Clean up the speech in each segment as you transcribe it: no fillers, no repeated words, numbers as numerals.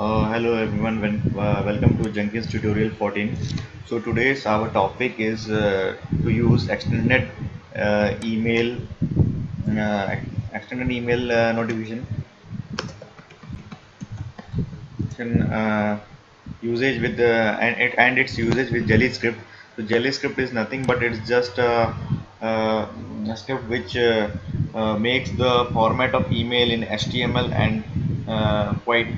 Hello everyone, welcome to Jenkins tutorial 14. So today's our topic is to use email uh, extended email notification usage with and its usage with Jelly script. So Jelly script is nothing but it's just a script which makes the format of email in HTML and quite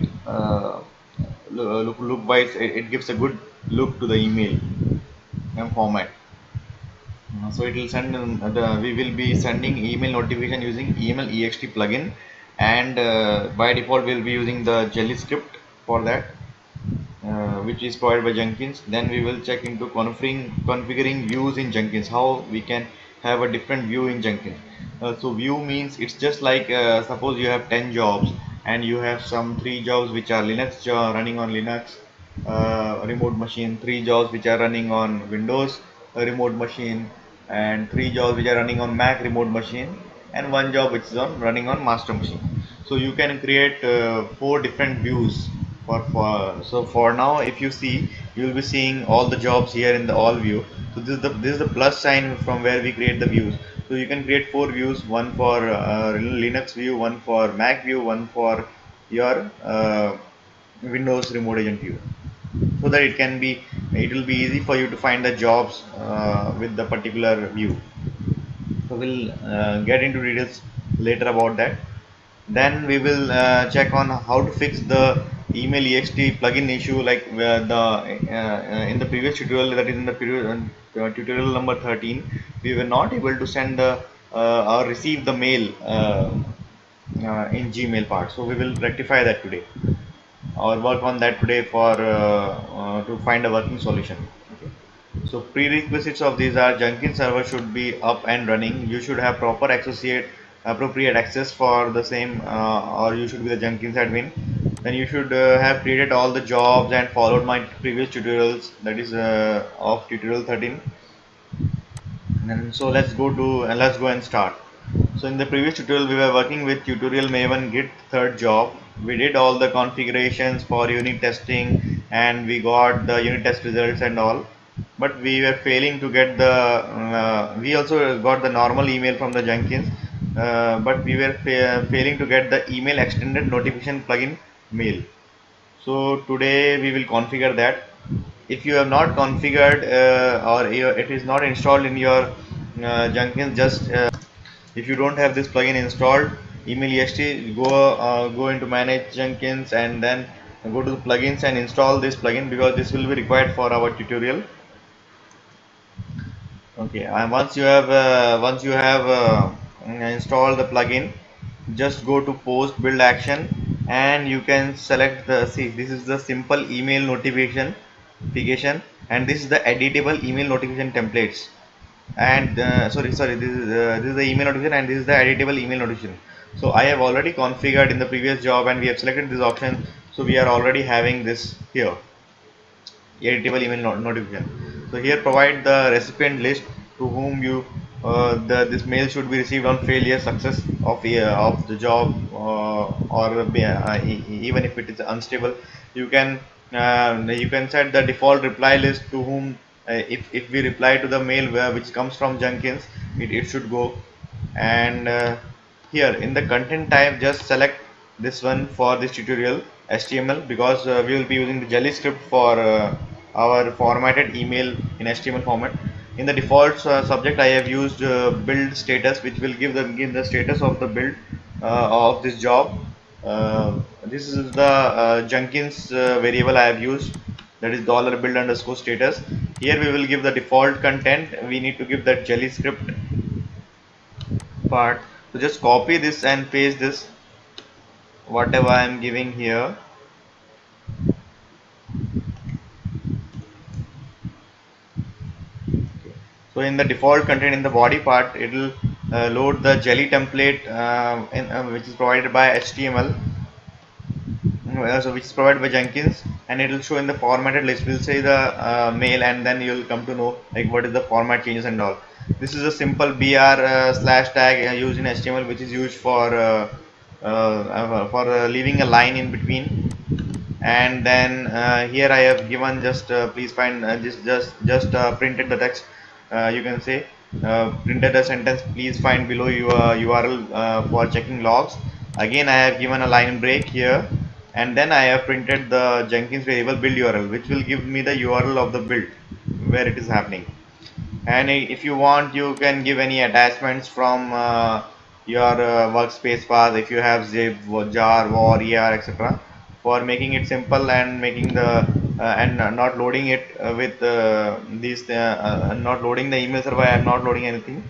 look wise it gives a good look to the email format. So it will send we will be sending email notification using email ext plugin, and by default we'll be using the Jelly script for that, which is provided by Jenkins. Then we will check into configuring views in Jenkins, how we can have a different view in Jenkins. So view means it's just like suppose you have 10 jobs and you have some 3 jobs which are running on Linux remote machine, 3 jobs which are running on Windows remote machine, and 3 jobs which are running on Mac remote machine, and 1 job which is on running on master machine. So you can create 4 different views for now. If you see, you will be seeing all the jobs here in the all view. So this is the plus sign from where we create the views. So you can create 4 views: one for Linux view, one for Mac view, one for your Windows remote agent view, so that it will be easy for you to find the jobs with the particular view. So we'll get into details later about that. Then we will check on how to fix the email ext plugin issue, like the in the previous tutorial, that is in the tutorial number 13, we were not able to send the or receive the mail in Gmail part. So we will rectify that today, or work on that today for to find a working solution. Okay. So prerequisites of these are: Jenkins server should be up and running. You should have appropriate access for the same, or you should be the Jenkins admin. Then you should have created all the jobs and followed my previous tutorials, that is of tutorial 13. And so let's go and start. So in the previous tutorial we were working with tutorial Maven Git third job. We did all the configurations for unit testing and we got the unit test results and all, but we were failing to get the we also got the normal email from the Jenkins, but we were failing to get the email extended notification plugin mail. So today we will configure that. If you have not configured it is not installed in your Jenkins, just if you don't have this plugin installed, email ext, go into manage Jenkins and then go to the plugins and install this plugin, because this will be required for our tutorial. Okay, and once you have installed the plugin, just go to post build action and you can select the, see, this is the simple email notification, and this is the editable email notification templates. And sorry, this is the email notification and this is the editable email notification. So I have already configured in the previous job and we have selected this option, so we are already having this here, editable email notification. So here provide the recipient list to whom you this mail should be received on failure, success of the job, or even if it is unstable, you can set the default reply list to whom, if we reply to the mail which comes from Jenkins, it should go. And here in the content type, just select this one for this tutorial, HTML, because we will be using the Jelly script for our formatted email in HTML format. In the default subject, I have used build status, which will give the status of the build of this job. This is the Jenkins variable I have used, that is $build underscore status. Here we will give the default content. We need to give that Jelly script part. So just copy this and paste this, whatever I am giving here. So in the default content, in the body part, it will load the Jelly template which is provided by HTML, so which is provided by Jenkins, and it will show in the formatted list. We'll say the mail, and then you'll come to know like what is the format changes and all. This is a simple br slash tag used in HTML, which is used for leaving a line in between And then here I have given just please find just printed the text. You can say printed the sentence, please find below your URL for checking logs. Again I have given a line break here, and then I have printed the Jenkins variable build URL, which will give me the URL of the build where it is happening. And if you want, you can give any attachments from your workspace path, if you have zip, jar, war, er, etc., for making it simple and making the and not loading it with these not loading the email server and not loading anything.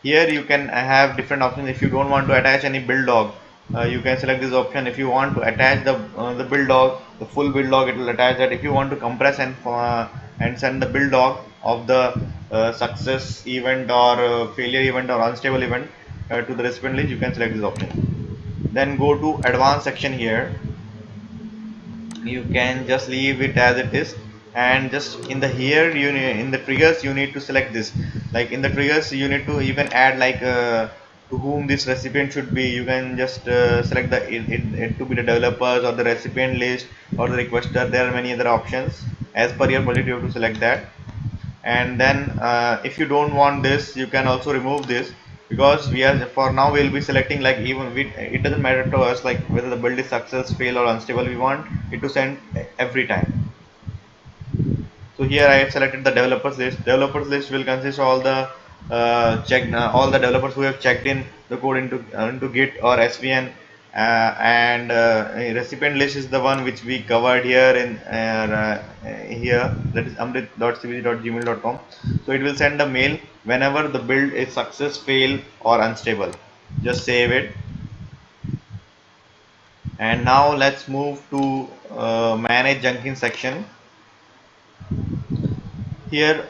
Here you can have different options. If you don't want to attach any build log, you can select this option. If you want to attach the build log, the full build log, it will attach that. If you want to compress and send the build log of the success event or failure event or unstable event to the recipient list, you can select this option. Then go to advanced section. Here you can just leave it as it is, and just in the here you in the triggers you need to select this. Like in the triggers you can add like to whom this recipient should be. You can just select it to be the developers or the recipient list or the requester. There are many other options. As per your budget, you have to select that. And then if you don't want this, you can also remove this, because we are for now we'll be selecting like it doesn't matter to us like whether the build is success, fail or unstable. We want it to send every time. So here I have selected the developers list. Developers list will consist all the all the developers who have checked in the code into Git or SVN. And recipient list is the one which we covered here in here, that is amrit.cbc.gmail.com. So it will send a mail whenever the build is success, fail or unstable. Just save it. And now let's move to manage Jenkins section. Here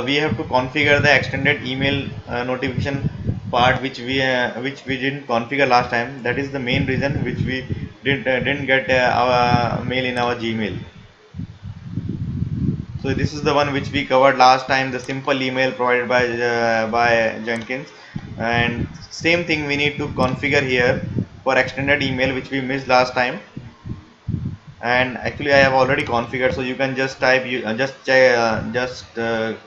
we have to configure the extended email notification part, which we didn't configure last time. That is the main reason which we didn't get our mail in our Gmail. So this is the one which we covered last time, the simple email provided by Jenkins. And same thing we need to configure here for extended email, which we missed last time. And actually I have already configured, so you can just type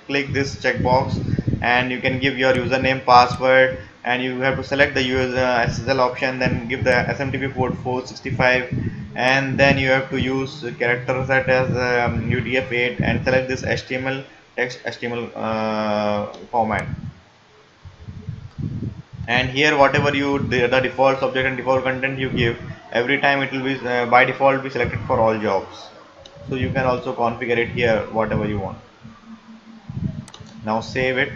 click this checkbox, and you can give your username, password, and you have to select the user SSL option, then give the SMTP port 465, and then you have to use character set as UTF-8 and select this HTML text HTML format. And here whatever the default subject and default content you give, every time it will be by default be selected for all jobs. So you can also configure it here whatever you want. Now save it.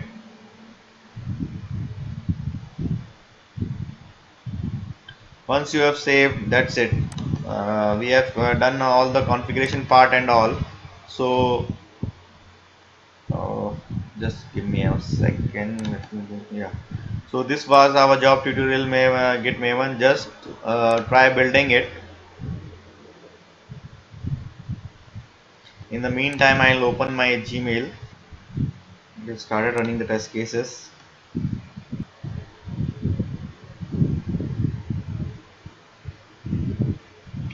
Once you have saved, that's it. We have done all the configuration part and all. So just give me a second. Yeah, so this was our job tutorial, Git Maven. Just try building it. In the meantime, I'll open my Gmail. Get started running the test cases.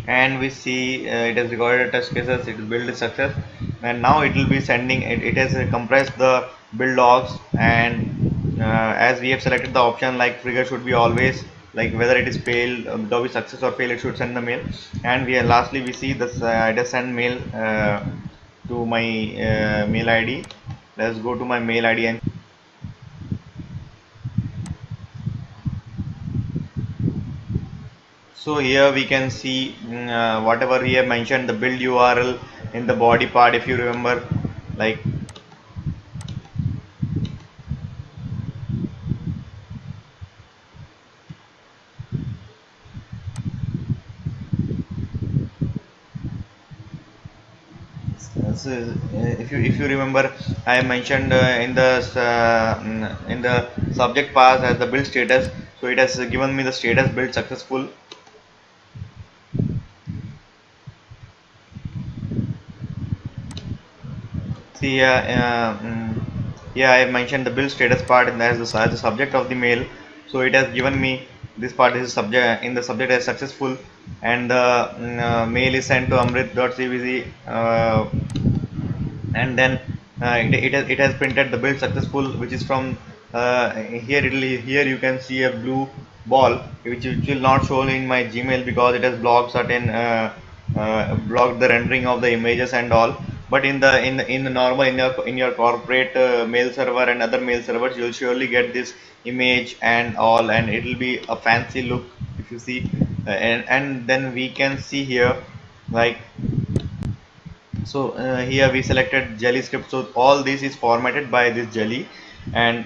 And we see it has recorded test cases, it will build a success, and now it will be sending it has compressed the build logs. And as we have selected the option like trigger should be always like whether it is failed, be success or fail, it should send the mail. And lastly we see this it has sent mail to my mail ID. Let's go to my mail ID, and so here we can see whatever we have mentioned, the build URL in the body part, if you remember, like so, if you remember, I mentioned in the subject path as the build status. So it has given me the status build successful. See here I have mentioned the build status part and as the subject of the mail. So it has given me this part is subject in the subject as successful, and the mail is sent to amrit.cbc, and then it has printed the build successful, which is from here you can see a blue ball, which will not show in my Gmail because it has blocked certain blocked the rendering of the images and all. But in the normal, in your corporate mail server and other mail servers, you'll surely get this image and all, and it will be a fancy look if you see. And then we can see here, like, so here we selected jelly script, so all this is formatted by this jelly, and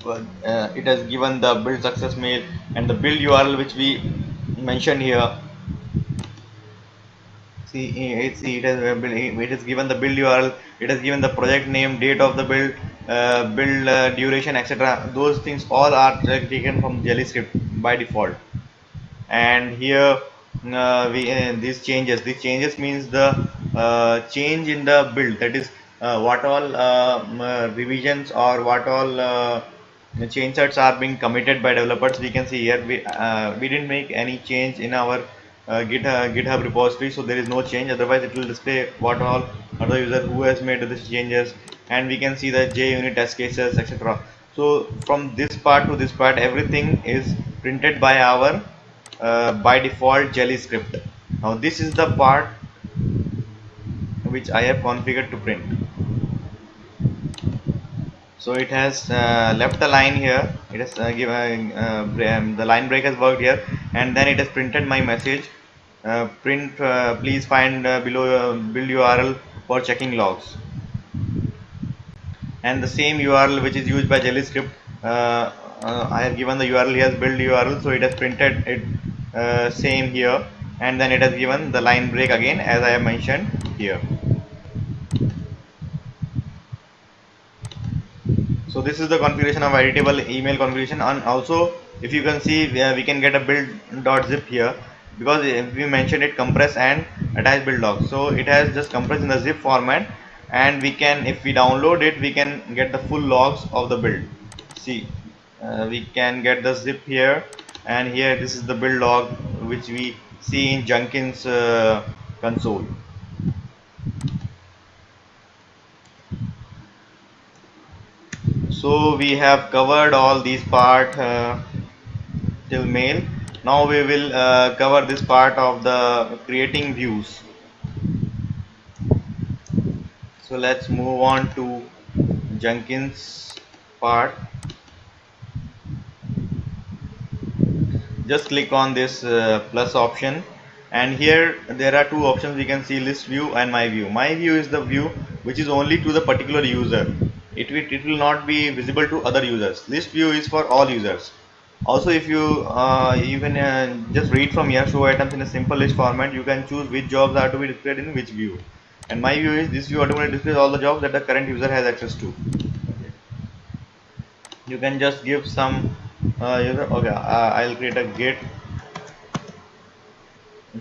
it has given the build success mail and the build URL which we mentioned here. See, it has given the build URL, it has given the project name, date of the build, build duration, etc. Those things all are taken from jelly script by default. And here these changes means the change in the build, that is what all revisions or what all change sets are being committed by developers. We can see here we didn't make any change in our GitHub repository, so there is no change. Otherwise it will display what all other user who has made these changes, and we can see the JUnit test cases, etc. So from this part to this part, everything is printed by our by default jelly script. Now this is the part which I have configured to print. So it has left a line here, it has given the line break has worked here, and then it has printed my message, print please find below build URL for checking logs. And the same URL which is used by jelly script, I have given the URL here as build URL, so it has printed it same here, and then it has given the line break again as I have mentioned here. So this is the configuration of editable email configuration. And also, if you can see, we can get a build.zip here, because we mentioned it compress and attach build log, so it has just compressed in the zip format, and we can, if we download it, we can get the full logs of the build. See, we can get the zip here, and here this is the build log which we see in Jenkins console. So we have covered all these part till mail. Now we will cover this part of the creating views. So let's move on to Jenkins part. Just click on this plus option, and here there are two options. We can see list view and my view. My view is the view which is only to the particular user. It will not be visible to other users. List view is for all users. Also, if you even just read from here, show items in a simple list format, you can choose which jobs are to be displayed in which view. And my view is this view automatically displays all the jobs that the current user has access to. Okay. You can just give some user. Okay, I'll create a get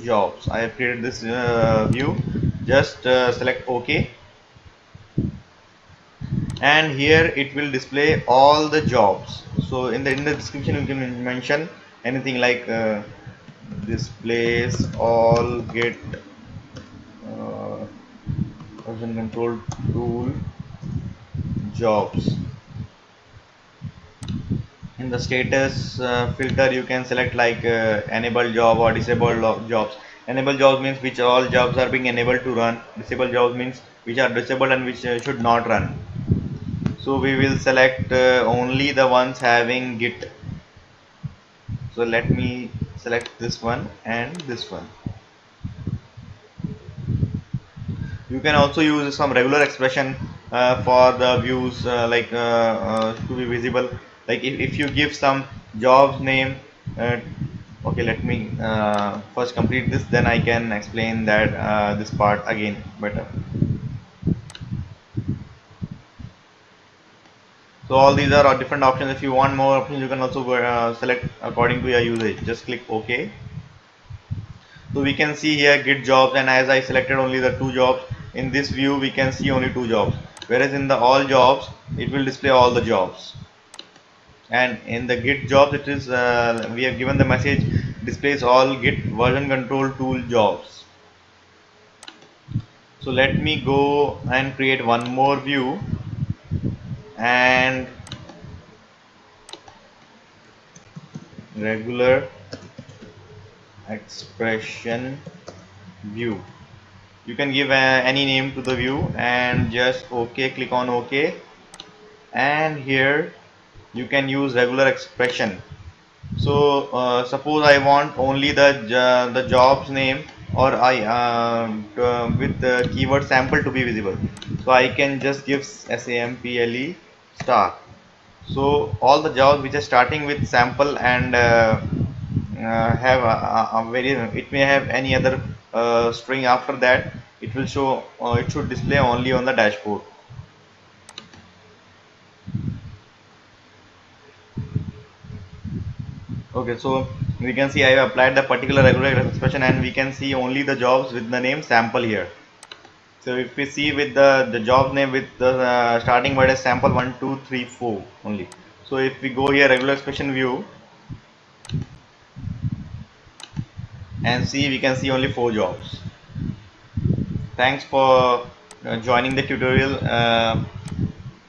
jobs. I have created this view. Just select OK, and here it will display all the jobs. So in the description you can mention anything like displays all get version control tool jobs. In the status filter you can select like enable job or disable jobs. Enable jobs means which all jobs are being enabled to run. Disable jobs means which are disabled and which should not run. So we will select only the ones having git. So let me select this one and this one. You can also use some regular expression for the views to be visible. Like if you give some jobs name, okay, let me first complete this, then I can explain that this part again better. So all these are different options. If you want more options, you can also select according to your usage. Just click OK. So we can see here git jobs, and as I selected only the two jobs, in this view we can see only two jobs, whereas in the all jobs it will display all the jobs. And in the git jobs, it is we have given the message displays all Git version control tool jobs. So let me go and create one more view and regular expression view. You can give any name to the view and just OK, click on OK, and here you can use regular expression. So suppose I want only the job's name, or I with the keyword sample to be visible, so I can just give sample star. So all the jobs which are starting with sample and have a very, it may have any other string after that, it will show, it should display only on the dashboard. Okay, so we can see I have applied the particular regular expression and we can see only the jobs with the name sample here. So if we see with the job name with the starting word as sample 1 2 3 4 only. So if we go here regular expression view and see, we can see only 4 jobs. Thanks for joining the tutorial.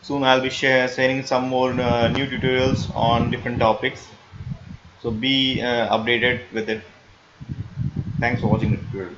Soon I'll be sharing some more new tutorials on different topics. So be updated with it. Thanks for watching the tutorial.